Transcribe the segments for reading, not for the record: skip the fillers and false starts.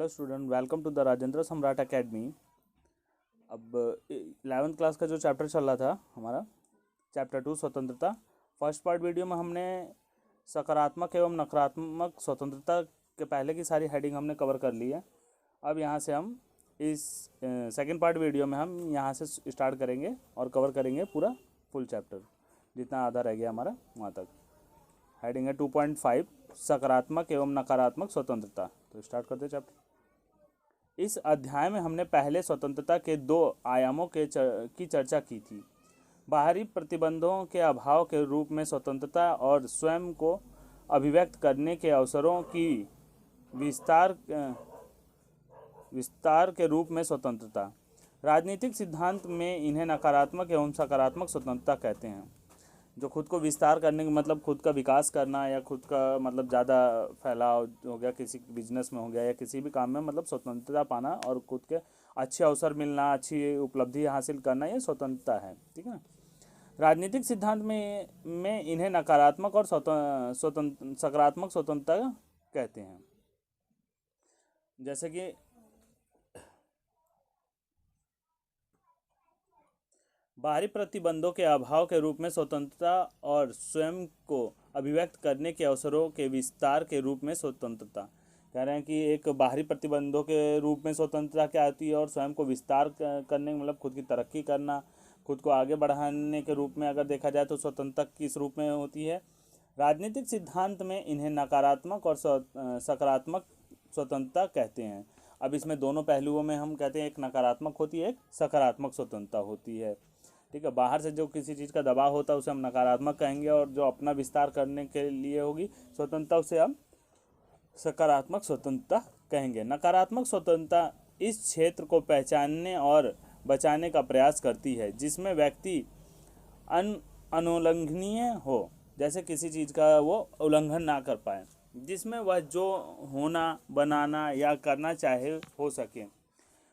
Hello student, welcome to the Rajendra Samrat academy. अब 11th class का जो चैप्टर चल रहा था हमारा चैप्टर 2 स्वतंत्रता। फर्स्ट पार्ट वीडियो में हमने सकारात्मक एवं नकारात्मक स्वतंत्रता के पहले की सारी हेडिंग हमने कवर कर ली है। अब यहाँ से हम इस सेकंड पार्ट वीडियो में हम यहाँ से स्टार्ट करेंगे और कवर करेंगे पूरा फुल चैप्टर, जितना आधा रह गया हमारा वहाँ तक। हेडिंग है 2.5 सकारात्मक एवं नकारात्मक स्वतंत्रता। तो स्टार्ट करते हैं चैप्टर। इस अध्याय में हमने पहले स्वतंत्रता के दो आयामों की चर्चा की थी। बाहरी प्रतिबंधों के अभाव के रूप में स्वतंत्रता और स्वयं को अभिव्यक्त करने के अवसरों की विस्तार के रूप में स्वतंत्रता। राजनीतिक सिद्धांत में इन्हें नकारात्मक एवं सकारात्मक स्वतंत्रता कहते हैं। जो खुद को विस्तार करने का मतलब खुद का विकास करना या खुद का मतलब ज़्यादा फैलाव हो गया, किसी बिजनेस में हो गया या किसी भी काम में मतलब स्वतंत्रता पाना और खुद के अच्छे अवसर मिलना, अच्छी उपलब्धि हासिल करना, ये स्वतंत्रता है। ठीक है ना। राजनीतिक सिद्धांत में इन्हें नकारात्मक और सकारात्मक स्वतंत्रता कहते हैं। जैसे कि बाहरी प्रतिबंधों के अभाव के रूप में स्वतंत्रता और स्वयं को अभिव्यक्त करने के अवसरों के विस्तार के रूप में स्वतंत्रता। कह रहे हैं कि एक बाहरी प्रतिबंधों के रूप में स्वतंत्रता क्या आती है और स्वयं को विस्तार करने मतलब खुद की तरक्की करना, खुद को आगे बढ़ाने के रूप में अगर देखा जाए तो स्वतंत्रता किस रूप में होती है। राजनीतिक सिद्धांत में इन्हें नकारात्मक और सकारात्मक स्वतंत्रता कहते हैं। अब इसमें दोनों पहलुओं में हम कहते हैं, एक नकारात्मक होती है, एक सकारात्मक स्वतंत्रता होती है। ठीक है। बाहर से जो किसी चीज़ का दबाव होता है उसे हम नकारात्मक कहेंगे, और जो अपना विस्तार करने के लिए होगी स्वतंत्रता उसे हम सकारात्मक स्वतंत्रता कहेंगे। नकारात्मक स्वतंत्रता इस क्षेत्र को पहचानने और बचाने का प्रयास करती है जिसमें व्यक्ति अनुल्लंघनीय हो, जैसे किसी चीज़ का वो उल्लंघन ना कर पाए, जिसमें वह जो होना, बनाना या करना चाहे हो सके,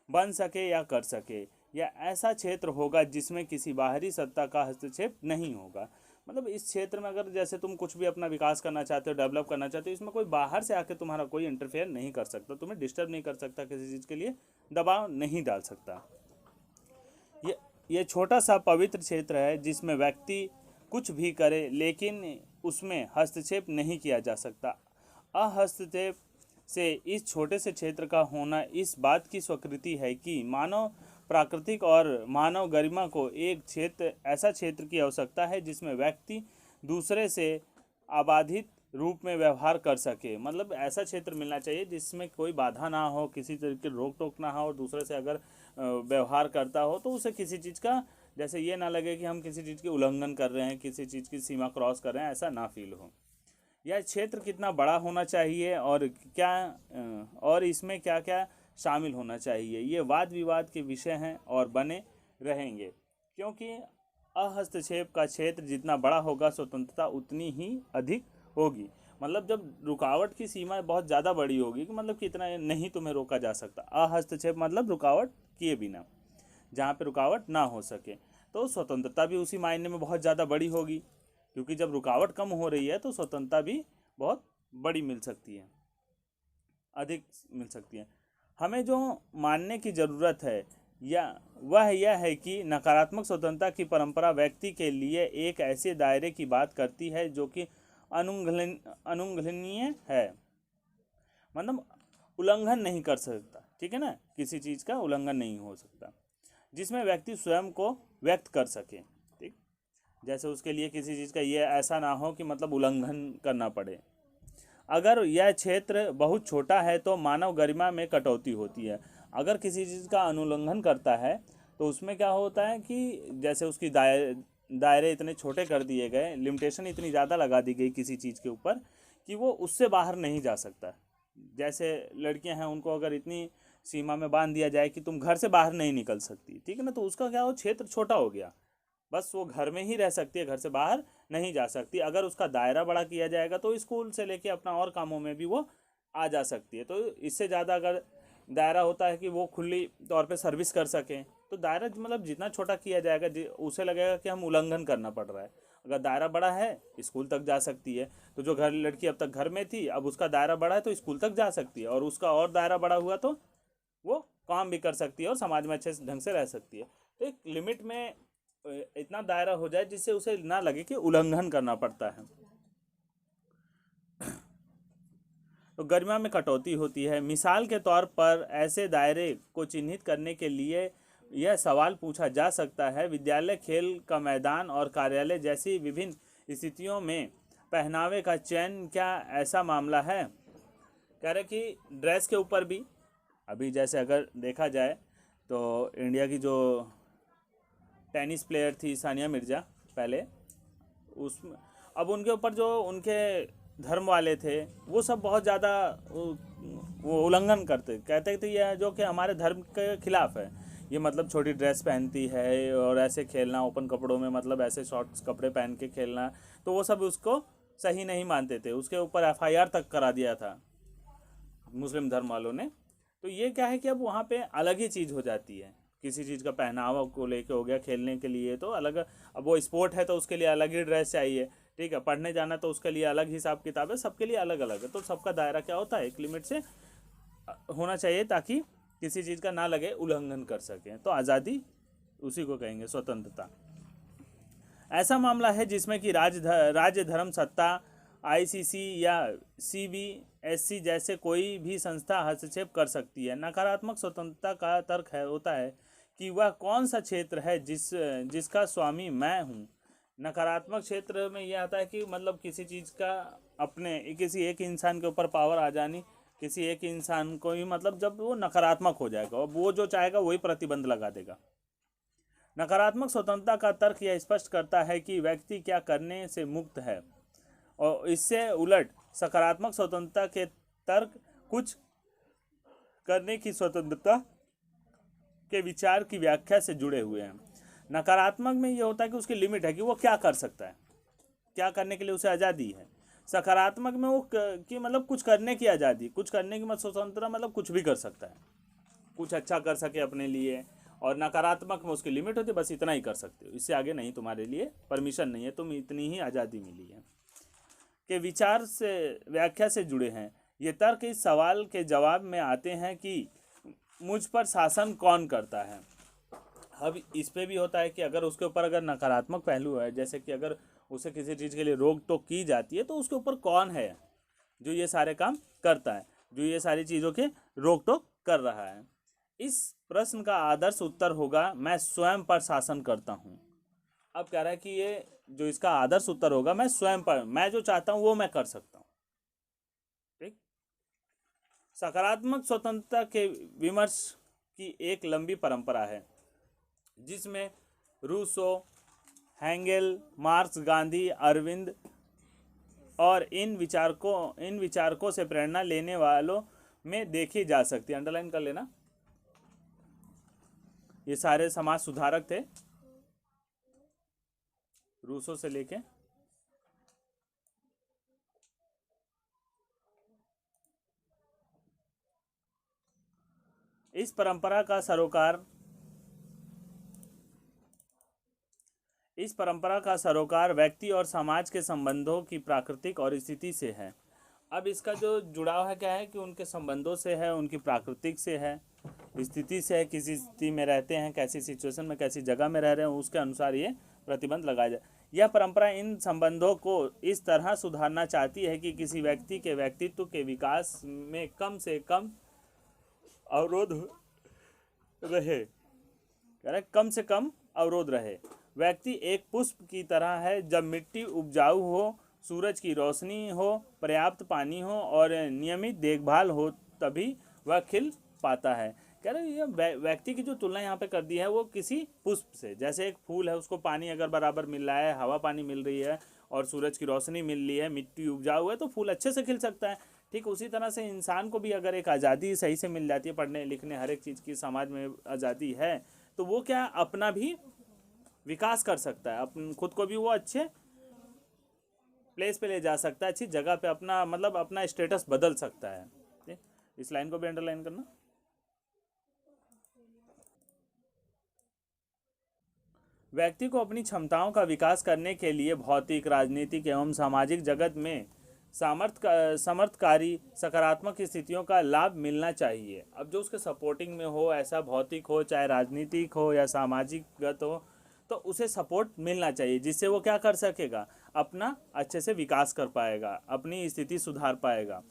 बन सके या कर सके, या ऐसा क्षेत्र होगा जिसमें किसी बाहरी सत्ता का हस्तक्षेप नहीं होगा। मतलब इस क्षेत्र में अगर जैसे तुम कुछ भी अपना विकास करना चाहते हो, डेवलप करना चाहते हो, इसमें कोई बाहर से आके तुम्हारा कोई इंटरफेयर नहीं कर सकता, तुम्हें डिस्टर्ब नहीं कर सकता, किसी चीज़ के लिए दबाव नहीं डाल सकता। ये छोटा सा पवित्र क्षेत्र है जिसमें व्यक्ति कुछ भी करे लेकिन उसमें हस्तक्षेप नहीं किया जा सकता। अहस्तक्षेप से इस छोटे से क्षेत्र का होना इस बात की स्वीकृति है कि मानव प्राकृतिक और मानव गरिमा को एक क्षेत्र, ऐसा क्षेत्र की आवश्यकता है जिसमें व्यक्ति दूसरे से अबाधित रूप में व्यवहार कर सके। मतलब ऐसा क्षेत्र मिलना चाहिए जिसमें कोई बाधा ना हो, किसी तरह की रोक टोक ना हो, और दूसरे से अगर व्यवहार करता हो तो उसे किसी चीज़ का जैसे ये ना लगे कि हम किसी चीज़ की उल्लंघन कर रहे हैं, किसी चीज़ की सीमा क्रॉस कर रहे हैं, ऐसा ना फील हो। यह क्षेत्र कितना बड़ा होना चाहिए और इसमें क्या क्या शामिल होना चाहिए, ये वाद विवाद के विषय हैं और बने रहेंगे, क्योंकि अहस्तक्षेप का क्षेत्र जितना बड़ा होगा स्वतंत्रता उतनी ही अधिक होगी। मतलब जब रुकावट की सीमा बहुत ज़्यादा बड़ी होगी कि मतलब कि इतना नहीं तुम्हें रोका जा सकता, अहस्तक्षेप मतलब रुकावट किए बिना, जहाँ पे रुकावट ना हो सके, तो स्वतंत्रता भी उसी मायने में बहुत ज़्यादा बड़ी होगी, क्योंकि जब रुकावट कम हो रही है तो स्वतंत्रता भी बहुत बड़ी मिल सकती है, अधिक मिल सकती है। हमें जो मानने की ज़रूरत है वह यह है कि नकारात्मक स्वतंत्रता की परंपरा व्यक्ति के लिए एक ऐसे दायरे की बात करती है जो कि अनुल्लंघनीय है, मतलब उल्लंघन नहीं कर सकता। ठीक है ना, किसी चीज़ का उल्लंघन नहीं हो सकता, जिसमें व्यक्ति स्वयं को व्यक्त कर सके। ठीक, जैसे उसके लिए किसी चीज़ का ये ऐसा ना हो कि मतलब उल्लंघन करना पड़े। अगर यह क्षेत्र बहुत छोटा है तो मानव गरिमा में कटौती होती है। अगर किसी चीज़ का अनुल्लंघन करता है तो उसमें क्या होता है कि जैसे उसकी दायरे इतने छोटे कर दिए गए, लिमिटेशन इतनी ज़्यादा लगा दी गई किसी चीज़ के ऊपर कि वो उससे बाहर नहीं जा सकता। जैसे लड़कियां हैं, उनको अगर इतनी सीमा में बांध दिया जाए कि तुम घर से बाहर नहीं निकल सकती, ठीक है ना, तो उसका क्या हो, क्षेत्र छोटा हो गया, बस वो घर में ही रह सकती है, घर से बाहर नहीं जा सकती। अगर उसका दायरा बड़ा किया जाएगा तो स्कूल से लेके अपना और कामों में भी वो आ जा सकती है। तो इससे ज़्यादा अगर दायरा होता है कि वो खुली तौर पे सर्विस कर सकें, तो दायरा मतलब जितना छोटा किया जाएगा उसे लगेगा कि हम उल्लंघन करना पड़ रहा है। अगर दायरा बड़ा है स्कूल तक जा सकती है, तो जो घर लड़की अब तक घर में थी अब उसका दायरा बड़ा है तो स्कूल तक जा सकती है, और उसका और दायरा बड़ा हुआ तो वो काम भी कर सकती है और समाज में अच्छे ढंग से रह सकती है। तो एक लिमिट में इतना दायरा हो जाए जिससे उसे ना लगे कि उल्लंघन करना पड़ता है। तो गरिमा में कटौती होती है। मिसाल के तौर पर ऐसे दायरे को चिन्हित करने के लिए यह सवाल पूछा जा सकता है, विद्यालय, खेल का मैदान और कार्यालय जैसी विभिन्न स्थितियों में पहनावे का चयन क्या ऐसा मामला है? कह रहे कि ड्रेस के ऊपर भी, अभी जैसे अगर देखा जाए तो इंडिया की जो टेनिस प्लेयर थी सानिया मिर्ज़ा पहले, उस अब उनके ऊपर जो उनके धर्म वाले थे वो सब बहुत ज़्यादा वो उल्लंघन करते, कहते थे ये जो कि हमारे धर्म के खिलाफ है, ये मतलब छोटी ड्रेस पहनती है और ऐसे खेलना ओपन कपड़ों में, मतलब ऐसे शॉर्ट्स कपड़े पहन के खेलना, तो वो सब उसको सही नहीं मानते थे। उसके ऊपर एफआईआर तक करा दिया था मुस्लिम धर्म वालों ने। तो ये क्या है कि अब वहाँ पे अलग ही चीज़ हो जाती है, किसी चीज़ का पहनावा को लेके हो गया, खेलने के लिए तो अलग, अब वो स्पोर्ट है तो उसके लिए अलग ही ड्रेस चाहिए, ठीक है, पढ़ने जाना तो उसके लिए अलग हिसाब किताब है, सबके लिए अलग अलग है। तो सबका दायरा क्या होता है, एक लिमिट से होना चाहिए ताकि किसी चीज़ का ना लगे उल्लंघन कर सकें। तो आज़ादी उसी को कहेंगे, स्वतंत्रता। ऐसा मामला है जिसमें कि राज्य धर्म सत्ता, आईसीसी या सीबीएसई जैसे कोई भी संस्था हस्तक्षेप कर सकती है। नकारात्मक स्वतंत्रता का तर्क होता है कि वह कौन सा क्षेत्र है जिसका स्वामी मैं हूँ। नकारात्मक क्षेत्र में यह आता है कि मतलब किसी चीज़ का अपने किसी एक इंसान के ऊपर पावर आ जानी, किसी एक इंसान को ही, मतलब जब वो नकारात्मक हो जाएगा और वो जो चाहेगा वही प्रतिबंध लगा देगा। नकारात्मक स्वतंत्रता का तर्क यह स्पष्ट करता है कि व्यक्ति क्या करने से मुक्त है, और इससे उलट सकारात्मक स्वतंत्रता के तर्क कुछ करने की स्वतंत्रता के विचार की व्याख्या से जुड़े हुए हैं। नकारात्मक में ये होता है कि उसकी लिमिट है कि वो क्या कर सकता है, क्या करने के लिए उसे आज़ादी है। सकारात्मक में वो कि मतलब कुछ करने की आज़ादी, कुछ करने की मतलब स्वतंत्रता, मतलब कुछ भी कर सकता है, कुछ अच्छा कर सके अपने लिए। और नकारात्मक में उसकी लिमिट होती है, बस इतना ही कर सकते हो, इससे आगे नहीं, तुम्हारे लिए परमिशन नहीं है, तुम इतनी ही आज़ादी मिली है। के विचार से व्याख्या से जुड़े हैं। ये तर्क इस सवाल के जवाब में आते हैं कि मुझ पर शासन कौन करता है। अब इस पे भी होता है कि अगर उसके ऊपर अगर नकारात्मक पहलू है, जैसे कि अगर उसे किसी चीज़ के लिए रोक टोक की जाती है, तो उसके ऊपर कौन है जो ये सारे काम करता है, जो ये सारी चीज़ों के रोक टोक कर रहा है। इस प्रश्न का आदर्श उत्तर होगा मैं स्वयं पर शासन करता हूँ। अब कह रहा है कि ये जो इसका आदर्श उत्तर होगा मैं स्वयं पर, मैं जो चाहता हूँ वो मैं कर सकता हूँ। ठीक। सकारात्मक स्वतंत्रता के विमर्श की एक लंबी परंपरा है जिसमें रूसो, हेंगेल, मार्क्स, गांधी, अरविंद और इन विचारकों से प्रेरणा लेने वालों में देखी जा सकती है। अंडरलाइन कर लेना, ये सारे समाज सुधारक थे, रूसो से लेके इस परंपरा का सरोकार व्यक्ति और समाज के संबंधों की प्राकृतिक और स्थिति से है। अब इसका जो जुड़ाव है क्या है कि उनके संबंधों से है, उनकी प्राकृतिक से है, स्थिति से है, किसी स्थिति में रहते हैं, कैसी सिचुएशन में, कैसी जगह में रह रहे हैं, उसके अनुसार ये प्रतिबंध लगाया जाए। यह परंपरा इन संबंधों को इस तरह सुधारना चाहती है कि किसी व्यक्ति के व्यक्तित्व के विकास में कम से कम अवरोध रहे, कम से कम अवरोध रहे। व्यक्ति एक पुष्प की तरह है, जब मिट्टी उपजाऊ हो, सूरज की रोशनी हो, पर्याप्त पानी हो और नियमित देखभाल हो, तभी वह खिल पाता है। कह रहे ये व्यक्ति की जो तुलना यहाँ पे कर दी है वो किसी पुष्प से, जैसे एक फूल है उसको पानी अगर बराबर मिल रहा है, हवा पानी मिल रही है और सूरज की रोशनी मिल रही है, मिट्टी उपजाऊ है, तो फूल अच्छे से खिल सकता है। ठीक उसी तरह से इंसान को भी अगर एक आज़ादी सही से मिल जाती है, पढ़ने लिखने हर एक चीज़ की समाज में आज़ादी है, तो वो क्या अपना भी विकास कर सकता है, अपन खुद को भी वो अच्छे प्लेस पे ले जा सकता है, अच्छी जगह पे अपना मतलब अपना स्टेटस बदल सकता है। ठीक, इस लाइन को भी अंडरलाइन करना। व्यक्ति को अपनी क्षमताओं का विकास करने के लिए भौतिक, राजनीतिक एवं सामाजिक जगत में समर्थकारी सकारात्मक स्थितियों का लाभ मिलना चाहिए। अब जो उसके सपोर्टिंग में हो, ऐसा भौतिक हो, चाहे राजनीतिक हो या सामाजिकगत हो, तो उसे सपोर्ट मिलना चाहिए, जिससे वो क्या कर सकेगा, अपना अच्छे से विकास कर पाएगा, अपनी स्थिति सुधार पाएगा।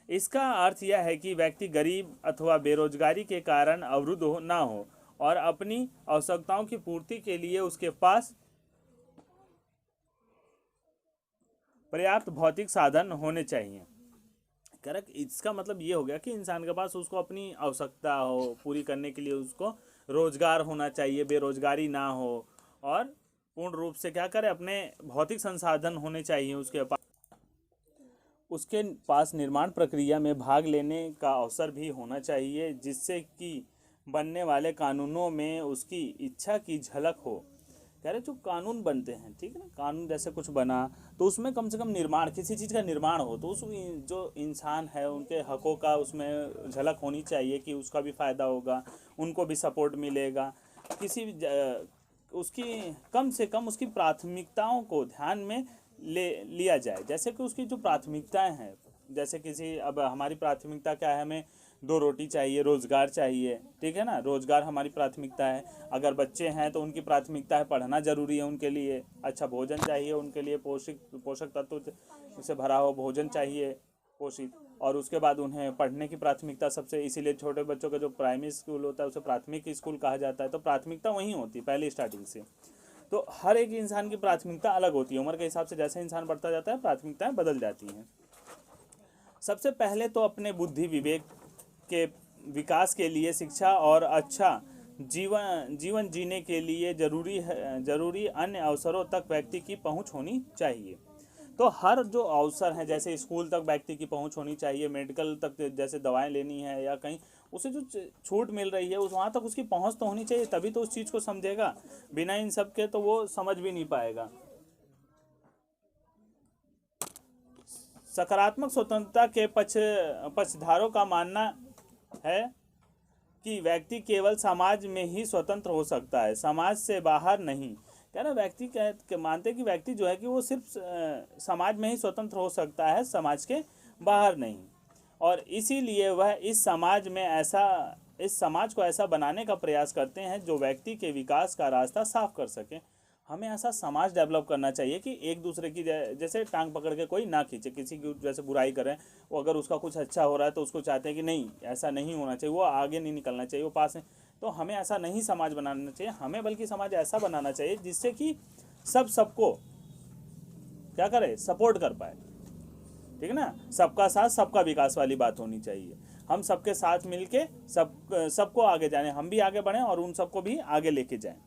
इसका अर्थ यह है कि व्यक्ति गरीब अथवा बेरोजगारी के कारण अवरुद्ध ना हो और अपनी आवश्यकताओं की पूर्ति के लिए उसके पास पर्याप्त भौतिक साधन होने चाहिए। करेक्ट। इसका मतलब ये हो गया कि इंसान के पास उसको अपनी आवश्यकता हो पूरी करने के लिए उसको रोजगार होना चाहिए, बेरोजगारी ना हो, और पूर्ण रूप से क्या करे, अपने भौतिक संसाधन होने चाहिए उसके पास निर्माण प्रक्रिया में भाग लेने का अवसर भी होना चाहिए, जिससे कि बनने वाले कानूनों में उसकी इच्छा की झलक हो। कह रहे जो कानून बनते हैं, ठीक है ना, कानून जैसे कुछ बना तो उसमें कम से कम निर्माण, किसी चीज़ का निर्माण हो तो उस जो इंसान है उनके हकों का उसमें झलक होनी चाहिए कि उसका भी फ़ायदा होगा, उनको भी सपोर्ट मिलेगा। किसी उसकी कम से कम उसकी प्राथमिकताओं को ध्यान में लिया जाए। जैसे कि उसकी जो प्राथमिकताएं हैं, जैसे किसी, अब हमारी प्राथमिकता क्या है, हमें 2 रोटी चाहिए, रोज़गार चाहिए, ठीक है ना, रोज़गार हमारी प्राथमिकता है। अगर बच्चे हैं तो उनकी प्राथमिकता है पढ़ना ज़रूरी है, उनके लिए अच्छा भोजन चाहिए, उनके लिए पोषक तत्व से भरा हुआ भोजन चाहिए, पोषित, और उसके बाद उन्हें पढ़ने की प्राथमिकता सबसे, इसीलिए छोटे बच्चों का जो प्राइमरी स्कूल होता है उसे प्राथमिक स्कूल कहा जाता है। तो प्राथमिकता वहीं होती है पहले स्टार्टिंग से। तो हर एक इंसान की प्राथमिकता अलग होती है, उम्र के हिसाब से जैसे इंसान बढ़ता जाता है प्राथमिकताएं बदल जाती हैं। सबसे पहले तो अपने बुद्धि विवेक के विकास के लिए शिक्षा और अच्छा जीवन जीने के लिए जरूरी अन्य अवसरों तक व्यक्ति की पहुंच होनी चाहिए। तो हर जो अवसर हैं, जैसे स्कूल तक व्यक्ति की पहुंच होनी चाहिए, मेडिकल तक जैसे दवाएं लेनी है या कहीं उसे जो छूट मिल रही है उस वहाँ तक उसकी पहुंच तो होनी चाहिए, तभी तो उस चीज़ को समझेगा। बिना इन सब के तो वो समझ भी नहीं पाएगा। सकारात्मक स्वतंत्रता के पक्षधारों का मानना है कि व्यक्ति केवल समाज में ही स्वतंत्र हो सकता है, समाज से बाहर नहीं। क्या ना, व्यक्ति मानते हैं कि व्यक्ति जो है कि वो सिर्फ समाज में ही स्वतंत्र हो सकता है, समाज के बाहर नहीं। और इसीलिए वह इस समाज को ऐसा बनाने का प्रयास करते हैं जो व्यक्ति के विकास का रास्ता साफ कर सके। हमें ऐसा समाज डेवलप करना चाहिए कि एक दूसरे की जैसे टांग पकड़ के कोई ना खींचे, किसी की जैसे बुराई करें, वो अगर उसका कुछ अच्छा हो रहा है तो उसको चाहते हैं कि नहीं ऐसा नहीं होना चाहिए, वो आगे नहीं निकलना चाहिए, वो पास में। तो हमें ऐसा नहीं समाज बनाना चाहिए, हमें बल्कि समाज ऐसा बनाना चाहिए जिससे कि सबको क्या करे, सपोर्ट कर पाए, ठीक है ना, सबका साथ सबका विकास वाली बात होनी चाहिए। हम सबके साथ मिलके सबको आगे जाने, हम भी आगे बढ़ें और उन सबको भी आगे लेके जाएं,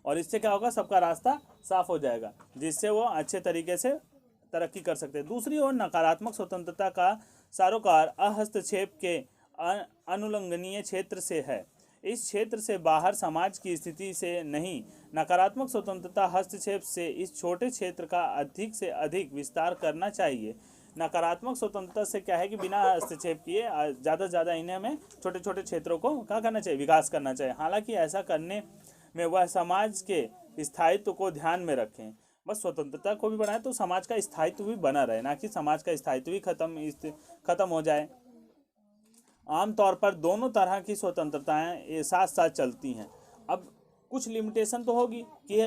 और इससे क्या होगा, सबका रास्ता साफ हो जाएगा, जिससे वो अच्छे तरीके से तरक्की कर सकते हैं। दूसरी ओर नकारात्मक स्वतंत्रता का सरोकार हस्तक्षेप के अनुल्लंघनीय क्षेत्र से है। इस क्षेत्र से बाहर समाज की स्थिति से नहीं, नकारात्मक स्वतंत्रता हस्तक्षेप से इस छोटे क्षेत्र का अधिक से अधिक विस्तार करना चाहिए। नकारात्मक स्वतंत्रता से क्या है कि बिना हस्तक्षेप किए ज़्यादा से ज़्यादा इन्हें हमें छोटे छोटे क्षेत्रों को क्या करना चाहिए, विकास करना चाहिए। हालांकि ऐसा करने में वह समाज के स्थायित्व को ध्यान में रखें। बस स्वतंत्रता को भी बढ़ाएं तो समाज का स्थायित्व भी बना रहे, ना कि समाज का स्थायित्व भी खत्म हो जाए। आमतौर पर दोनों तरह की स्वतंत्रताएं साथ साथ चलती हैं। अब कुछ लिमिटेशन तो होगी कि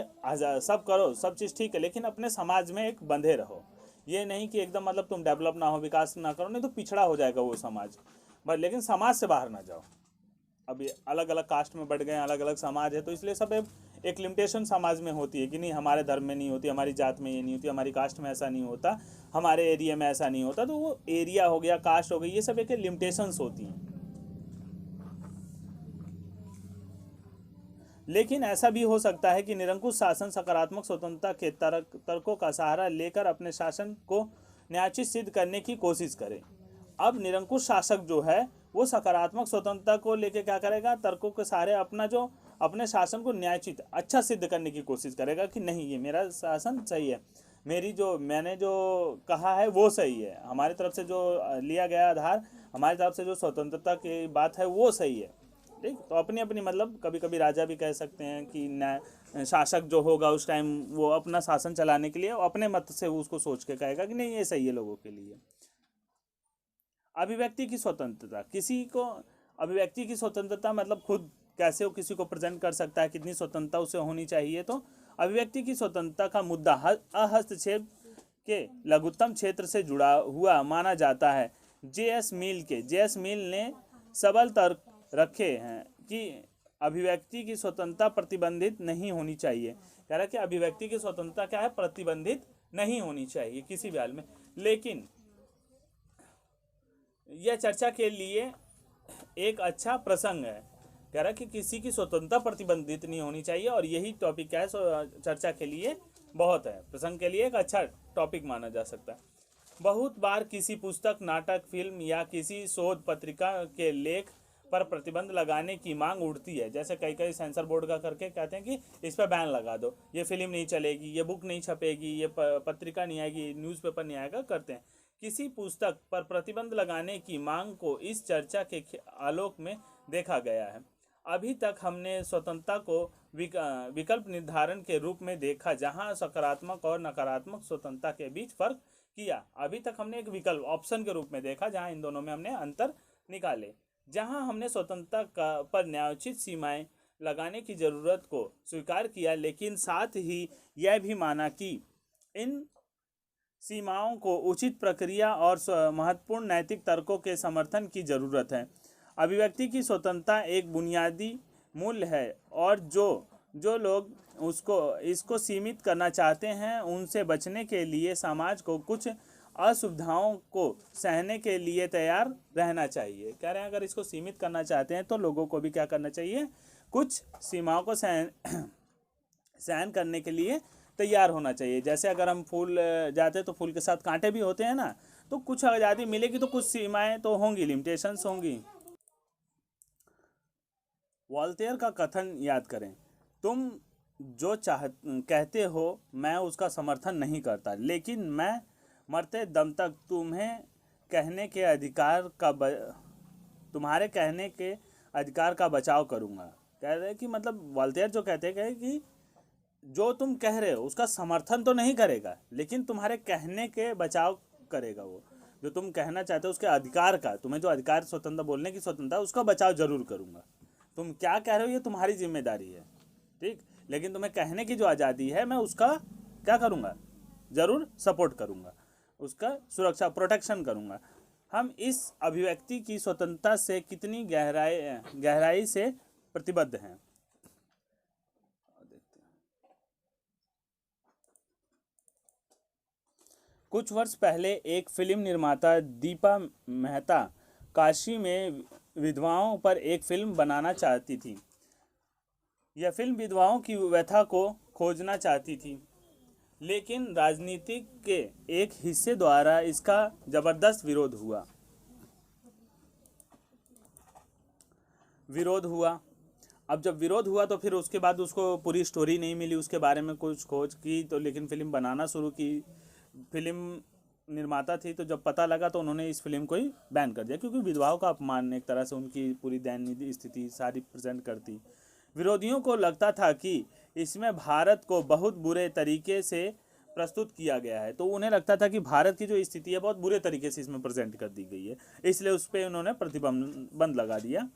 सब करो, सब चीज़ ठीक है, लेकिन अपने समाज में एक बंधे रहो। ये नहीं कि एकदम मतलब तुम डेवलप ना हो, विकास ना करो, नहीं तो पिछड़ा हो जाएगा वो समाज। बस लेकिन समाज से बाहर ना जाओ। अब ये अलग अलग कास्ट में बढ़ गए, अलग अलग समाज है, तो इसलिए सब एक लिमिटेशन समाज में होती है कि नहीं हमारे धर्म में नहीं होती, हमारी जात में ये नहीं होती, हमारी कास्ट में ऐसा नहीं होता, हमारे एरिया में ऐसा नहीं होता। तो वो एरिया हो गया, कास्ट हो गई, ये सब एक लिमिटेशंस होती हैं। लेकिन ऐसा भी हो सकता है कि निरंकुश शासन सकारात्मक स्वतंत्रता के तर्कों का सहारा लेकर अपने शासन को न्यायोचित सिद्ध करने की कोशिश करे। अब निरंकुश शासक जो है वो सकारात्मक स्वतंत्रता को लेकर क्या करेगा, तर्कों के सहारे अपने शासन को न्यायोचित अच्छा सिद्ध करने की कोशिश करेगा कि नहीं ये मेरा शासन सही है, मैंने जो कहा है वो सही है, हमारी तरफ से जो लिया गया आधार, हमारी तरफ से जो स्वतंत्रता की बात है वो सही है। ठीक। तो अपनी अपनी मतलब कभी कभी राजा भी कह सकते हैं कि न्याय शासक जो होगा उस टाइम वो अपना शासन चलाने के लिए अपने मत से उसको सोच के कहेगा कि नहीं ये सही है लोगों के लिए। अभिव्यक्ति की स्वतंत्रता, किसी को अभिव्यक्ति की स्वतंत्रता मतलब खुद कैसे वो किसी को प्रेजेंट कर सकता है, कितनी स्वतंत्रता उसे होनी चाहिए। तो अभिव्यक्ति की स्वतंत्रता का मुद्दा हस्तक्षेप के लघुत्तम क्षेत्र से जुड़ा हुआ माना जाता है। जे एस मिल ने सबल तर्क रखे हैं कि अभिव्यक्ति की स्वतंत्रता प्रतिबंधित नहीं होनी चाहिए। कह रहा है कि अभिव्यक्ति की स्वतंत्रता क्या है, प्रतिबंधित नहीं होनी चाहिए किसी भी हाल में। लेकिन यह चर्चा के लिए एक अच्छा प्रसंग है। कह रहा है कि किसी की स्वतंत्रता प्रतिबंधित नहीं होनी चाहिए, और यही टॉपिक क्या है चर्चा के लिए बहुत है, प्रसंग के लिए एक अच्छा टॉपिक माना जा सकता है। बहुत बार किसी पुस्तक, नाटक, फिल्म या किसी शोध पत्रिका के लेख पर प्रतिबंध लगाने की मांग उठती है। जैसे कई सेंसर बोर्ड का करके कहते हैं कि इस पर बैन लगा दो, ये फिल्म नहीं चलेगी, ये बुक नहीं छपेगी, ये पत्रिका नहीं आएगी, न्यूज़पेपर नहीं आएगा, करते हैं। किसी पुस्तक पर प्रतिबंध लगाने की मांग को इस चर्चा के आलोक में देखा गया है। अभी तक हमने स्वतंत्रता को विकल्प निर्धारण के रूप में देखा, जहां सकारात्मक और नकारात्मक स्वतंत्रता के बीच फर्क किया। अभी तक हमने एक विकल्प ऑप्शन के रूप में देखा, जहां इन दोनों में हमने अंतर निकाले। जहां हमने स्वतंत्रता पर न्यायोचित सीमाएं लगाने की जरूरत को स्वीकार किया, लेकिन साथ ही यह भी माना कि इन सीमाओं को उचित प्रक्रिया और महत्वपूर्ण नैतिक तर्कों के समर्थन की जरूरत है। अभिव्यक्ति की स्वतंत्रता एक बुनियादी मूल्य है, और जो लोग इसको सीमित करना चाहते हैं उनसे बचने के लिए समाज को कुछ असुविधाओं को सहने के लिए तैयार रहना चाहिए। कह रहे हैं अगर इसको सीमित करना चाहते हैं तो लोगों को भी क्या करना चाहिए, कुछ सीमाओं को सहन करने के लिए तैयार होना चाहिए। जैसे अगर हम फूल जाते हैं तो फूल के साथ कांटे भी होते हैं ना, तो कुछ आज़ादी मिलेगी तो कुछ सीमाएं तो होंगी, लिमिटेशंस होंगी। वॉल्टेयर का कथन याद करें, तुम जो कहते हो मैं उसका समर्थन नहीं करता, लेकिन मैं मरते दम तक तुम्हारे कहने के अधिकार का बचाव करूंगा। कह रहे कि मतलब वॉल्टेयर जो कहते हैं कि जो तुम कह रहे हो उसका समर्थन तो नहीं करेगा, लेकिन तुम्हारे कहने के बचाव करेगा। वो जो तुम कहना चाहते हो उसके अधिकार का, तुम्हें जो अधिकार स्वतंत्र बोलने की स्वतंत्रता, उसका बचाव जरूर करूंगा। तुम क्या कह रहे हो ये तुम्हारी जिम्मेदारी है, ठीक, लेकिन तुम्हें कहने की जो आज़ादी है मैं उसका क्या करूंगा, जरूर सपोर्ट करूंगा, उसका सुरक्षा प्रोटेक्शन करूंगा। हम इस अभिव्यक्ति की स्वतंत्रता से कितनी गहराई से प्रतिबद्ध हैं। कुछ वर्ष पहले एक फिल्म निर्माता दीपा मेहता काशी में विधवाओं पर एक फिल्म बनाना चाहती थी। यह फिल्म विधवाओं की व्यथा को खोजना चाहती थी, लेकिन राजनीति के एक हिस्से द्वारा इसका जबरदस्त विरोध हुआ। अब जब विरोध हुआ तो फिर उसके बाद उसको पूरी स्टोरी नहीं मिली, उसके बारे में कुछ खोज की तो, लेकिन फिल्म बनाना शुरू की। फिल्म निर्माता थी तो जब पता लगा तो उन्होंने इस फिल्म को ही बैन कर दिया, क्योंकि विधवाओं का अपमान एक तरह से उनकी पूरी दयनीय स्थिति सारी प्रेजेंट करती। विरोधियों को लगता था कि इसमें भारत को बहुत बुरे तरीके से प्रस्तुत किया गया है, तो उन्हें लगता था कि भारत की जो स्थिति है बहुत बुरे तरीके से इसमें प्रेजेंट कर दी गई है, इसलिए उस पर उन्होंने प्रतिबंध लगा दिया।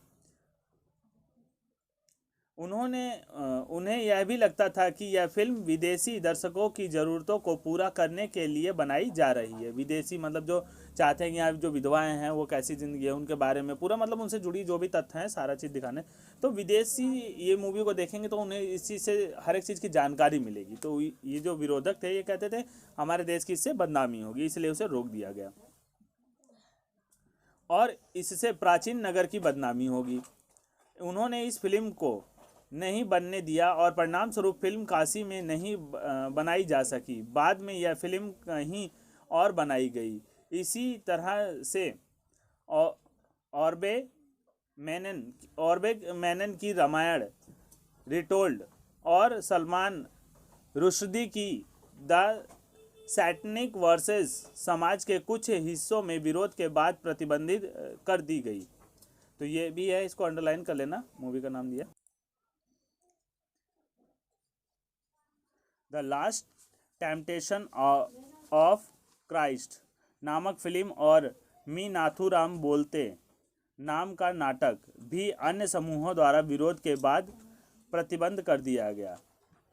उन्हें यह भी लगता था कि यह फिल्म विदेशी दर्शकों की ज़रूरतों को पूरा करने के लिए बनाई जा रही है। विदेशी मतलब जो चाहते हैं कि यहाँ जो विधवाएं हैं वो कैसी ज़िंदगी है उनके बारे में पूरा, मतलब उनसे जुड़ी जो भी तथ्य हैं सारा चीज़ दिखाने। तो विदेशी ये मूवी को देखेंगे तो उन्हें इस चीज़ से हर एक चीज़ की जानकारी मिलेगी। तो ये जो विरोधक थे ये कहते थे हमारे देश की इससे बदनामी होगी, इसलिए उसे रोक दिया गया, और इससे प्राचीन नगर की बदनामी होगी। उन्होंने इस फिल्म को नहीं बनने दिया और परिणाम स्वरूप फिल्म काशी में नहीं बनाई जा सकी। बाद में यह फिल्म कहीं और बनाई गई। इसी तरह से ऑर्बे मेनन की रामायण रिटोल्ड और सलमान रुश्दी की द सैटनिक वर्सेस समाज के कुछ हिस्सों में विरोध के बाद प्रतिबंधित कर दी गई। तो ये भी है, इसको अंडरलाइन कर लेना, मूवी का नाम दिया the last temptation of Christ नामक फिल्म और मी नाथुराम बोलते नाम का नाटक भी अन्य समूहों द्वारा विरोध के बाद प्रतिबंध कर दिया गया।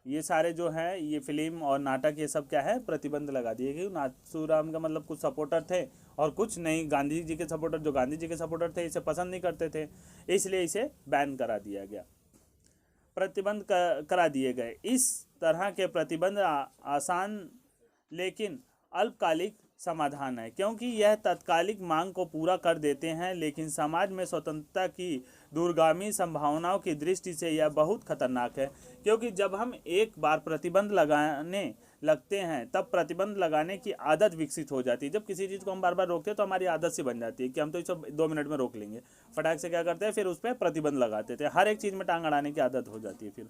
ये सारे जो हैं ये फिल्म और नाटक ये सब क्या है, प्रतिबंध लगा दिए गए। नाथुराम का मतलब कुछ सपोर्टर थे और कुछ नहीं, गांधी जी के सपोर्टर, जो गांधी जी के सपोर्टर थे इसे पसंद नहीं करते थे, इसलिए इसे बैन करा दिया गया, प्रतिबंध करा दिए गए। इस तरह के प्रतिबंध आसान लेकिन अल्पकालिक समाधान है, क्योंकि यह तत्कालिक मांग को पूरा कर देते हैं, लेकिन समाज में स्वतंत्रता की दूरगामी संभावनाओं की दृष्टि से यह बहुत खतरनाक है। क्योंकि जब हम एक बार प्रतिबंध लगाने लगते हैं तब प्रतिबंध लगाने की आदत विकसित हो जाती है। जब किसी चीज़ को हम बार बार रोकते हैं तो हमारी आदत सी बन जाती है कि हम तो इसे 2 मिनट में रोक लेंगे, फटाक से क्या करते हैं फिर उस पर प्रतिबंध लगाते थे, हर एक चीज़ में टांग अड़ाने की आदत हो जाती है फिर।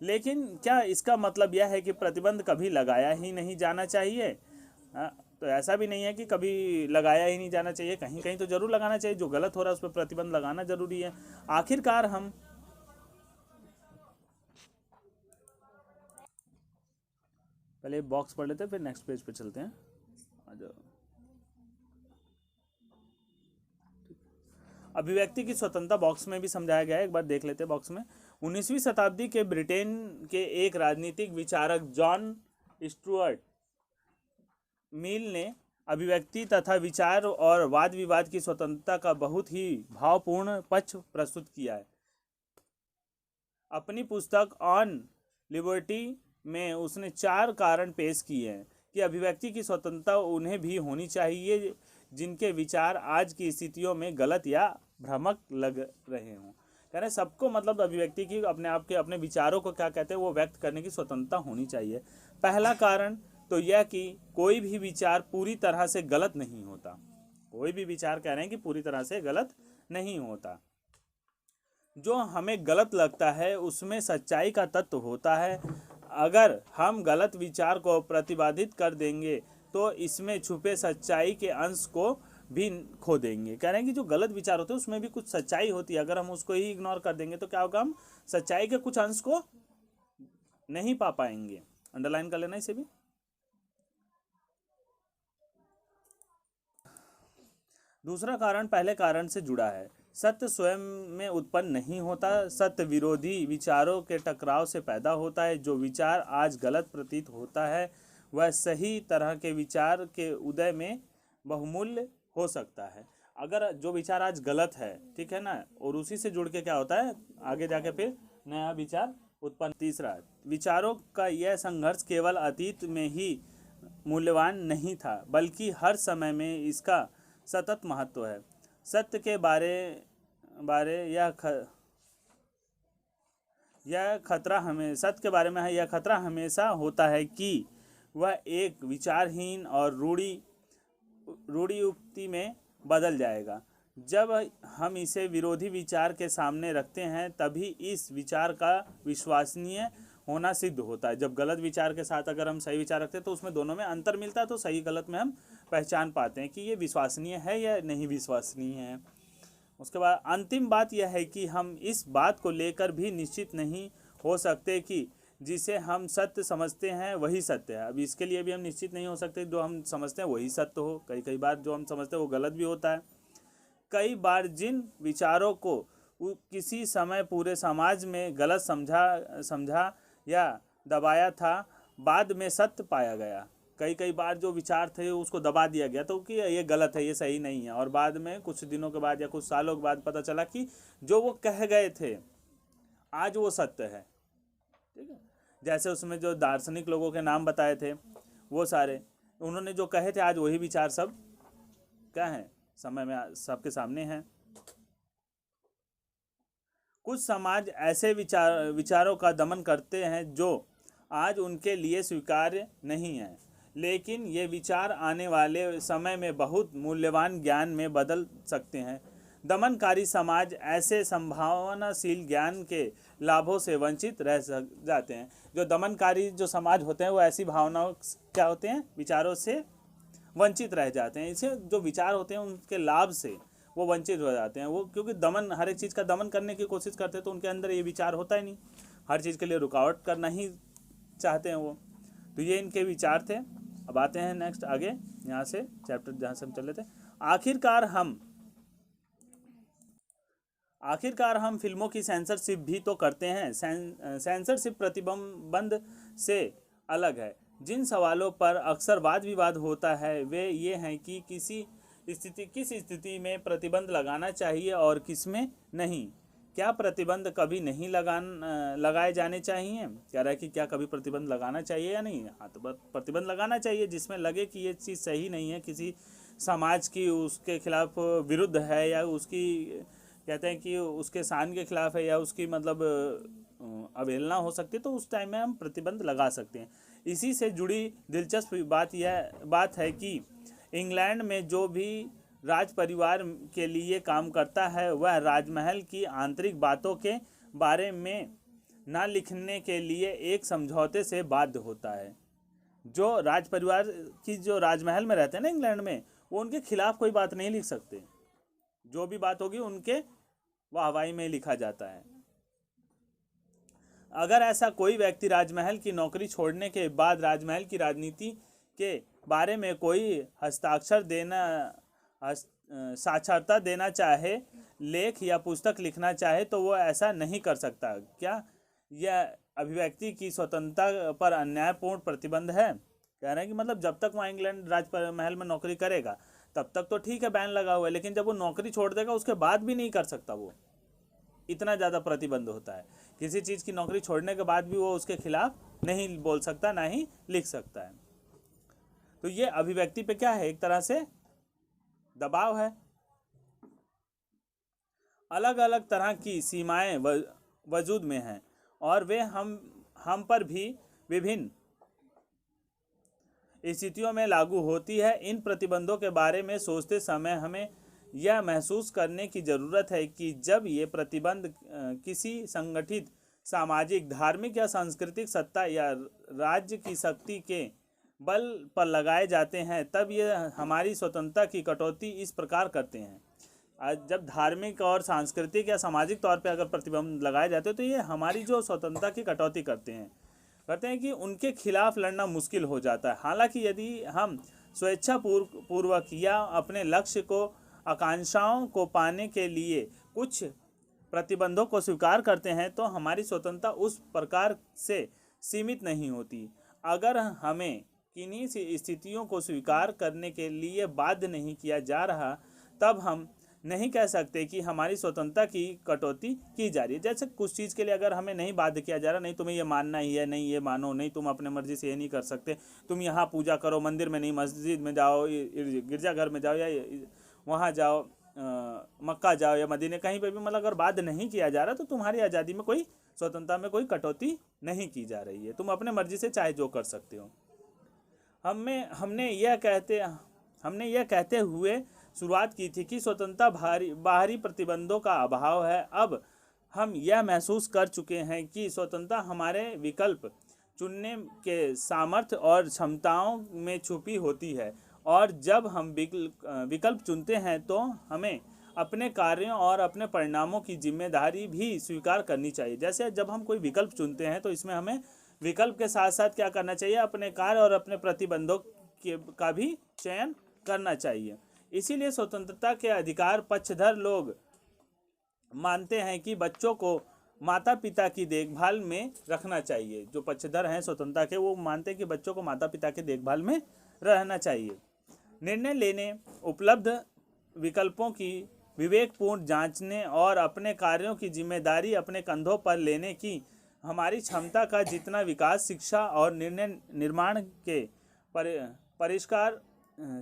लेकिन क्या इसका मतलब यह है कि प्रतिबंध कभी लगाया ही नहीं जाना चाहिए? तो ऐसा भी नहीं है कि कभी लगाया ही नहीं जाना चाहिए, कहीं कहीं तो जरूर लगाना चाहिए, जो गलत हो रहा है उस पर प्रतिबंध लगाना जरूरी है। आखिरकार हम पहले बॉक्स पढ़ लेते हैं फिर नेक्स्ट पेज पे चलते हैं। आ जाओ। अभिव्यक्ति की स्वतंत्रता बॉक्स में भी समझाया गया है, एक बार देख लेते हैं बॉक्स में। 19वीं शताब्दी के ब्रिटेन के एक राजनीतिक विचारक जॉन स्टुअर्ट मिल ने अभिव्यक्ति तथा विचार और वाद विवाद की स्वतंत्रता का बहुत ही भावपूर्ण पक्ष प्रस्तुत किया है। अपनी पुस्तक ऑन लिबर्टी में उसने 4 कारण पेश किए हैं कि अभिव्यक्ति की स्वतंत्रता उन्हें भी होनी चाहिए जिनके विचार आज की स्थितियों में गलत या भ्रामक लग रहे हों। कह रहे सबको मतलब अभिव्यक्ति की अपने आप के अपने विचारों को क्या कहते हैं वो व्यक्त करने की स्वतंत्रता होनी चाहिए। पहला कारण तो यह कि कोई भी विचार पूरी तरह से गलत नहीं होता। कोई भी विचार कह रहे हैं कि पूरी तरह से गलत नहीं होता। जो हमें गलत लगता है उसमें सच्चाई का तत्व होता है। अगर हम गलत विचार को प्रतिपादित कर देंगे तो इसमें छुपे सच्चाई के अंश को भी खो देंगे। कह रहे हैं कि जो गलत विचार होते हैं उसमें भी कुछ सच्चाई होती है, अगर हम उसको ही इग्नोर कर देंगे तो क्या होगा, हम सच्चाई के कुछ अंश को नहीं पा पाएंगे। अंडरलाइन कर लेना इसे भी। दूसरा कारण पहले कारण से जुड़ा है। सत्य स्वयं में उत्पन्न नहीं होता, सत्य विरोधी विचारों के टकराव से पैदा होता है। जो विचार आज गलत प्रतीत होता है वह सही तरह के विचार के उदय में बहुमूल्य हो सकता है। अगर जो विचार आज गलत है, ठीक है ना, और उसी से जुड़ के क्या होता है आगे जाके फिर नया विचार उत्पन्न। तीसरा, विचारों का यह संघर्ष केवल अतीत में ही मूल्यवान नहीं था बल्कि हर समय में इसका सतत महत्व है। सत्य के बारे यह खतरा हमें सत्य के बारे में यह खतरा हमेशा होता है कि वह एक विचारहीन और रूढ़ियुक्ति में बदल जाएगा। जब हम इसे विरोधी विचार के सामने रखते हैं तभी इस विचार का विश्वसनीय होना सिद्ध होता है। जब गलत विचार के साथ अगर हम सही विचार रखते हैं तो उसमें दोनों में अंतर मिलता है, तो सही गलत में हम पहचान पाते हैं कि ये विश्वसनीय है या नहीं विश्वसनीय है। उसके बाद अंतिम बात यह है कि हम इस बात को लेकर भी निश्चित नहीं हो सकते कि जिसे हम सत्य समझते हैं वही सत्य है। अब इसके लिए भी हम निश्चित नहीं हो सकते जो हम समझते हैं वही सत्य हो। कई बार जो हम समझते हैं वो गलत भी होता है। कई बार जिन विचारों को किसी समय पूरे समाज में गलत समझा या दबाया था बाद में सत्य पाया गया। कई बार जो विचार थे उसको दबा दिया गया तो कि ये गलत है, ये सही नहीं है, और बाद में कुछ दिनों के बाद या कुछ सालों के बाद पता चला कि जो वो कह गए थे आज वो सत्य है। ठीक है, जैसे उसमें जो दार्शनिक लोगों के नाम बताए थे वो सारे उन्होंने जो कहे थे आज वही विचार सब क्या है समय में सबके सामने हैं। कुछ समाज ऐसे विचारों का दमन करते हैं जो आज उनके लिए स्वीकार्य नहीं है, लेकिन ये विचार आने वाले समय में बहुत मूल्यवान ज्ञान में बदल सकते हैं। दमनकारी समाज ऐसे संभावनाशील ज्ञान के लाभों से वंचित रह जाते हैं। जो दमनकारी जो समाज होते हैं वो ऐसी भावनाओं क्या होते हैं विचारों से वंचित रह जाते हैं। इसे जो विचार होते हैं उनके लाभ से वो वंचित हो जाते हैं। वो क्योंकि दमन, हर एक चीज़ का दमन करने की कोशिश करते हैं, तो उनके अंदर ये विचार होता ही नहीं, हर चीज़ के लिए रुकावट करना ही चाहते हैं वो। तो ये इनके विचार थे। अब आते हैं नेक्स्ट आगे, यहाँ से चैप्टर जहाँ से हम चल रहे थे। आखिरकार हम फिल्मों की सेंसरशिप भी तो करते हैं। सेंसरशिप प्रतिबंध से अलग है। जिन सवालों पर अक्सर वाद विवाद होता है वे ये हैं कि किस स्थिति में प्रतिबंध लगाना चाहिए और किस में नहीं। क्या प्रतिबंध कभी नहीं लगाए जाने चाहिए? कह रहा है कि क्या कभी प्रतिबंध लगाना चाहिए या नहीं। हाँ, तो प्रतिबंध लगाना चाहिए जिसमें लगे कि ये चीज़ सही नहीं है, किसी समाज की उसके खिलाफ विरुद्ध है, या उसकी कहते हैं कि उसके शान के खिलाफ है, या उसकी मतलब अवहेलना हो सकती है, तो उस टाइम में हम प्रतिबंध लगा सकते हैं। इसी से जुड़ी दिलचस्प बात है कि इंग्लैंड में जो भी राज परिवार के लिए काम करता है वह राजमहल की आंतरिक बातों के बारे में ना लिखने के लिए एक समझौते से बाध्य होता है। जो राज परिवार की जो राजमहल में रहते हैं ना इंग्लैंड में, वो उनके खिलाफ कोई बात नहीं लिख सकते। जो भी बात होगी उनके वाहवाही में लिखा जाता है। अगर ऐसा कोई व्यक्ति राजमहल की नौकरी छोड़ने के बाद राजमहल की राजनीति के बारे में कोई साक्षरता देना चाहे, लेख या पुस्तक लिखना चाहे, तो वो ऐसा नहीं कर सकता। क्या यह अभिव्यक्ति की स्वतंत्रता पर अन्यायपूर्ण प्रतिबंध है? कह रहे हैं कि मतलब जब तक वहाँ इंग्लैंड राजमहल में नौकरी करेगा तब तक तो ठीक है, बैन लगा हुआ है, लेकिन जब वो नौकरी छोड़ देगा उसके बाद भी नहीं कर सकता। वो इतना ज़्यादा प्रतिबंध होता है, किसी चीज़ की नौकरी छोड़ने के बाद भी वो उसके खिलाफ नहीं बोल सकता, ना ही लिख सकता है। तो ये अभिव्यक्ति पे क्या है, एक तरह से दबाव है। अलग अलग तरह की सीमाएं वजूद में हैं और वे हम पर भी विभिन्न स्थितियों में लागू होती है। इन प्रतिबंधों के बारे में सोचते समय हमें यह महसूस करने की ज़रूरत है कि जब ये प्रतिबंध किसी संगठित सामाजिक, धार्मिक या सांस्कृतिक सत्ता या राज्य की शक्ति के बल पर लगाए जाते हैं, तब ये हमारी स्वतंत्रता की कटौती इस प्रकार करते हैं। आज जब धार्मिक और सांस्कृतिक या सामाजिक तौर पे अगर प्रतिबंध लगाए जाते हैं, तो ये हमारी जो स्वतंत्रता की कटौती करते हैं कि उनके खिलाफ लड़ना मुश्किल हो जाता है। हालांकि यदि हम स्वेच्छा पूर्वक या अपने लक्ष्य को, आकांक्षाओं को पाने के लिए कुछ प्रतिबंधों को स्वीकार करते हैं, तो हमारी स्वतंत्रता उस प्रकार से सीमित नहीं होती। अगर हमें किन्हीं स्थितियों को स्वीकार करने के लिए बाध्य नहीं किया जा रहा, तब हम नहीं कह सकते कि हमारी स्वतंत्रता की कटौती की जा रही है। जैसे कुछ चीज़ के लिए अगर हमें नहीं बाध्य किया जा रहा, नहीं तुम्हें ये मानना ही है, नहीं ये मानो, नहीं तुम अपने मर्जी से ये नहीं कर सकते, तुम यहाँ पूजा करो, मंदिर में नहीं मस्जिद में जाओ, गिरजाघर में जाओ, या वहाँ जाओ, मक्का जाओ या मदीने, कहीं पे भी मतलब अगर बाध्य नहीं किया जा रहा, तो तुम्हारी आज़ादी में कोई, स्वतंत्रता में कोई कटौती नहीं की जा रही है। तुम अपने मर्जी से चाहे जो कर सकते हो। हमने यह कहते हुए शुरुआत की थी कि स्वतंत्रता बाहरी प्रतिबंधों का अभाव है। अब हम यह महसूस कर चुके हैं कि स्वतंत्रता हमारे विकल्प चुनने के सामर्थ्य और क्षमताओं में छुपी होती है, और जब हम विकल्प चुनते हैं तो हमें अपने कार्यों और अपने परिणामों की जिम्मेदारी भी स्वीकार करनी चाहिए। जैसे जब हम कोई विकल्प चुनते हैं तो इसमें हमें विकल्प के साथ साथ क्या करना चाहिए, अपने कार्य और अपने प्रतिबंधों का भी चयन करना चाहिए। इसीलिए स्वतंत्रता के अधिकार पक्षधर लोग मानते हैं कि बच्चों को माता पिता की देखभाल में रखना चाहिए। जो पक्षधर हैं स्वतंत्रता के, वो मानते हैं कि बच्चों को माता पिता की देखभाल में रहना चाहिए। निर्णय लेने, उपलब्ध विकल्पों की विवेकपूर्ण जांचने और अपने कार्यों की जिम्मेदारी अपने कंधों पर लेने की हमारी क्षमता का जितना विकास शिक्षा और निर्णय निर्माण के परिष्कार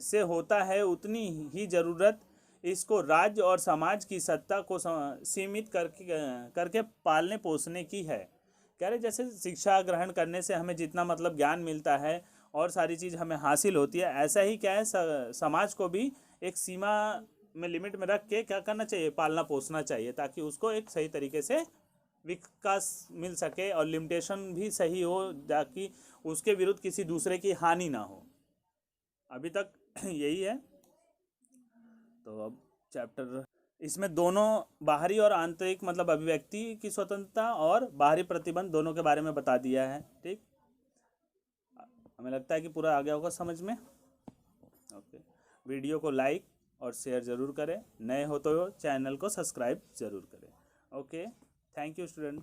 से होता है, उतनी ही ज़रूरत इसको राज्य और समाज की सत्ता को सीमित करके पालने पोसने की है। कह रहे जैसे शिक्षा ग्रहण करने से हमें जितना मतलब ज्ञान मिलता है और सारी चीज़ हमें हासिल होती है, ऐसा ही क्या है समाज को भी एक सीमा में, लिमिट में रख के क्या करना चाहिए, पालना पोसना चाहिए, ताकि उसको एक सही तरीके से विकास मिल सके और लिमिटेशन भी सही हो, ताकि उसके विरुद्ध किसी दूसरे की हानि ना हो। अभी तक यही है। तो अब चैप्टर, इसमें दोनों बाहरी और आंतरिक मतलब अभिव्यक्ति की स्वतंत्रता और बाहरी प्रतिबंध दोनों के बारे में बता दिया है। ठीक, हमें लगता है कि पूरा आ गया होगा समझ में। ओके, वीडियो को लाइक और शेयर ज़रूर करें, नए हो तो चैनल को सब्सक्राइब ज़रूर करें। Okay, thank you student.